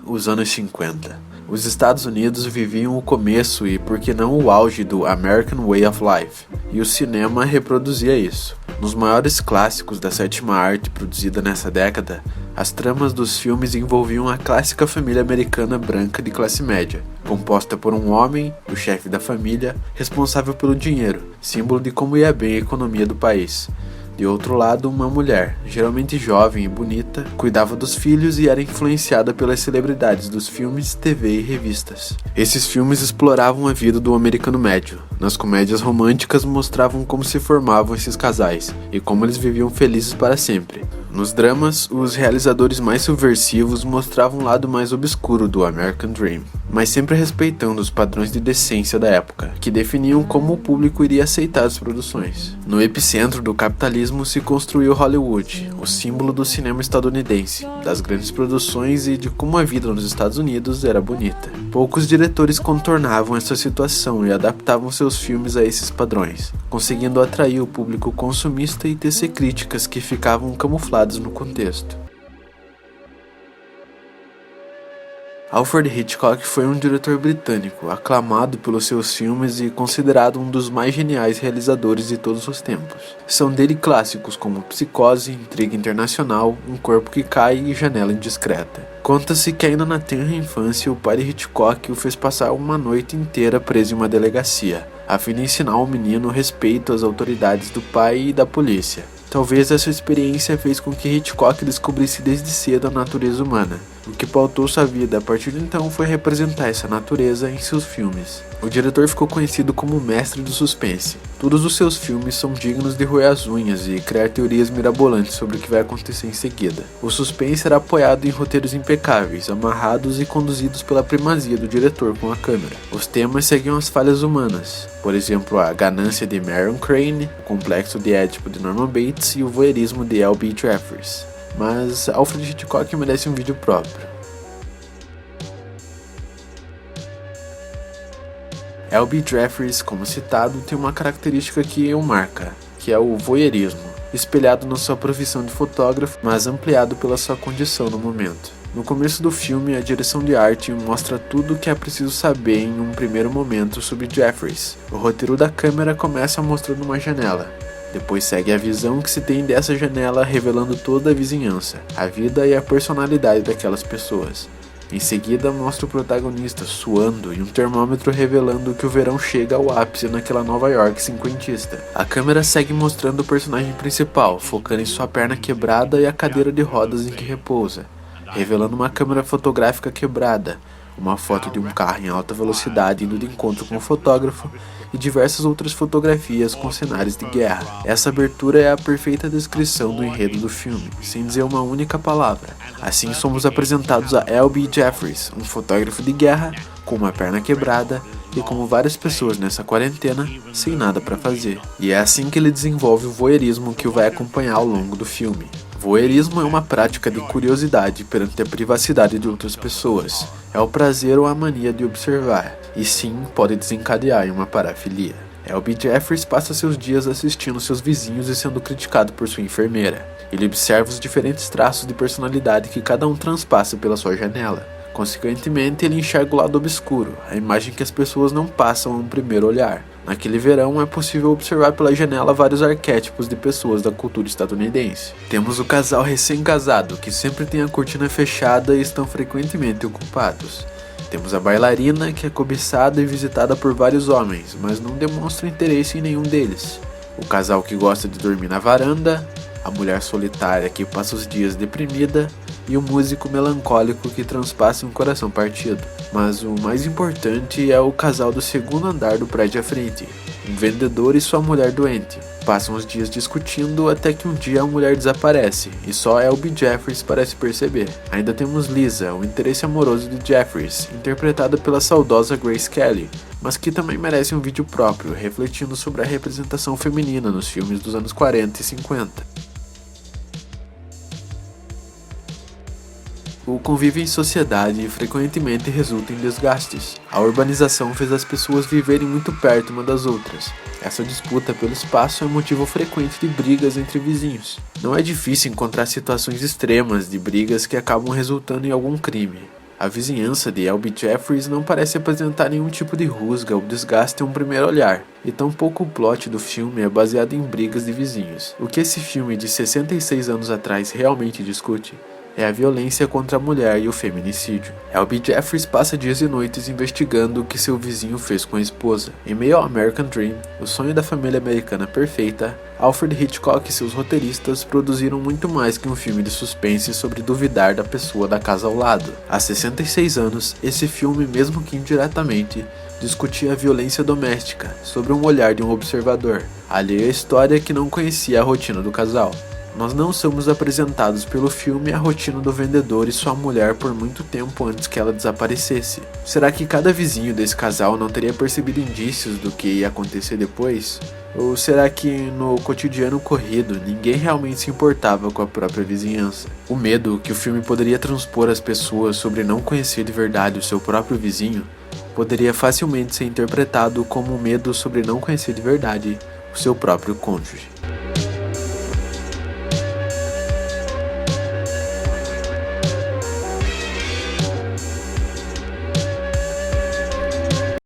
Os anos 50. Os Estados Unidos viviam o começo e, por que não, o auge do American Way of Life, e o cinema reproduzia isso. Nos maiores clássicos da sétima arte produzida nessa década, as tramas dos filmes envolviam a clássica família americana branca de classe média, composta por um homem, o chefe da família, responsável pelo dinheiro, símbolo de como ia bem a economia do país. De outro lado, uma mulher, geralmente jovem e bonita, cuidava dos filhos e era influenciada pelas celebridades dos filmes, TV e revistas. Esses filmes exploravam a vida do americano médio. Nas comédias românticas mostravam como se formavam esses casais e como eles viviam felizes para sempre. Nos dramas, os realizadores mais subversivos mostravam um lado mais obscuro do American Dream, mas sempre respeitando os padrões de decência da época, que definiam como o público iria aceitar as produções. No epicentro do capitalismo se construiu Hollywood, o símbolo do cinema estadunidense, das grandes produções e de como a vida nos Estados Unidos era bonita. Poucos diretores contornavam essa situação e adaptavam seus filmes a esses padrões, conseguindo atrair o público consumista e tecer críticas que ficavam camufladas no contexto. Alfred Hitchcock foi um diretor britânico, aclamado pelos seus filmes e considerado um dos mais geniais realizadores de todos os tempos. São dele clássicos como Psicose, Intriga Internacional, Um Corpo que Cai e Janela Indiscreta. Conta-se que ainda na tenra infância o pai de Hitchcock o fez passar uma noite inteira preso em uma delegacia, a fim de ensinar ao menino respeito às autoridades do pai e da polícia. Talvez essa experiência fez com que Hitchcock descobrisse desde cedo a natureza humana. O que pautou sua vida a partir de então foi representar essa natureza em seus filmes. O diretor ficou conhecido como o mestre do suspense. Todos os seus filmes são dignos de roer as unhas e criar teorias mirabolantes sobre o que vai acontecer em seguida. O suspense era apoiado em roteiros impecáveis, amarrados e conduzidos pela primazia do diretor com a câmera. Os temas seguiam as falhas humanas, por exemplo, a ganância de Marion Crane, o complexo de Édipo de Norman Bates e o voyeurismo de L.B. Jeffries. Mas Alfred Hitchcock merece um vídeo próprio. L.B. Jeffries, como citado, tem uma característica que o marca, que é o voyeurismo, espelhado na sua profissão de fotógrafo, mas ampliado pela sua condição no momento. No começo do filme, a direção de arte mostra tudo o que é preciso saber em um primeiro momento sobre Jeffries. O roteiro da câmera começa mostrando uma janela. Depois segue a visão que se tem dessa janela, revelando toda a vizinhança, a vida e a personalidade daquelas pessoas. Em seguida mostra o protagonista suando e um termômetro revelando que o verão chega ao ápice naquela Nova York cinquentista. A câmera segue mostrando o personagem principal, focando em sua perna quebrada e a cadeira de rodas em que repousa, revelando uma câmera fotográfica quebrada, uma foto de um carro em alta velocidade indo de encontro com o fotógrafo e diversas outras fotografias com cenários de guerra. Essa abertura é a perfeita descrição do enredo do filme, sem dizer uma única palavra. Assim somos apresentados a L.B. Jeffries, um fotógrafo de guerra com uma perna quebrada e, como várias pessoas nessa quarentena, sem nada para fazer. E é assim que ele desenvolve o voyeurismo que o vai acompanhar ao longo do filme. Voyeurismo é uma prática de curiosidade perante a privacidade de outras pessoas. É o prazer ou a mania de observar, e sim, pode desencadear em uma parafilia. L.B. Jeffries passa seus dias assistindo seus vizinhos e sendo criticado por sua enfermeira. Ele observa os diferentes traços de personalidade que cada um transpassa pela sua janela. Consequentemente, ele enxerga o lado obscuro, a imagem que as pessoas não passam a um primeiro olhar. Naquele verão, é possível observar pela janela vários arquétipos de pessoas da cultura estadunidense. Temos o casal recém-casado, que sempre tem a cortina fechada e estão frequentemente ocupados. Temos a bailarina, que é cobiçada e visitada por vários homens, mas não demonstra interesse em nenhum deles. O casal que gosta de dormir na varanda, a mulher solitária que passa os dias deprimida e o músico melancólico que transpassa um coração partido. Mas o mais importante é o casal do segundo andar do prédio à frente, um vendedor e sua mulher doente. Passam os dias discutindo até que um dia a mulher desaparece e só L.B. Jeffries parece perceber. Ainda temos Lisa, o interesse amoroso de Jeffries, interpretada pela saudosa Grace Kelly, mas que também merece um vídeo próprio, refletindo sobre a representação feminina nos filmes dos anos 40 e 50. O convívio em sociedade frequentemente resulta em desgastes. A urbanização fez as pessoas viverem muito perto uma das outras. Essa disputa pelo espaço é motivo frequente de brigas entre vizinhos. Não é difícil encontrar situações extremas de brigas que acabam resultando em algum crime. A vizinhança de L.B. Jeffries não parece apresentar nenhum tipo de rusga ou desgaste a um primeiro olhar, e tampouco o plot do filme é baseado em brigas de vizinhos. O que esse filme de 66 anos atrás realmente discute é a violência contra a mulher e o feminicídio. L.B. Jeffries passa dias e noites investigando o que seu vizinho fez com a esposa. Em meio ao American Dream, o sonho da família americana perfeita, Alfred Hitchcock e seus roteiristas produziram muito mais que um filme de suspense sobre duvidar da pessoa da casa ao lado. Há 66 anos, esse filme, mesmo que indiretamente, discutia a violência doméstica, sobre um olhar de um observador, alheio à história que não conhecia a rotina do casal. Nós não somos apresentados pelo filme a rotina do vendedor e sua mulher por muito tempo antes que ela desaparecesse. Será que cada vizinho desse casal não teria percebido indícios do que ia acontecer depois? Ou será que no cotidiano corrido ninguém realmente se importava com a própria vizinhança? O medo que o filme poderia transpor às pessoas sobre não conhecer de verdade o seu próprio vizinho poderia facilmente ser interpretado como um medo sobre não conhecer de verdade o seu próprio cônjuge.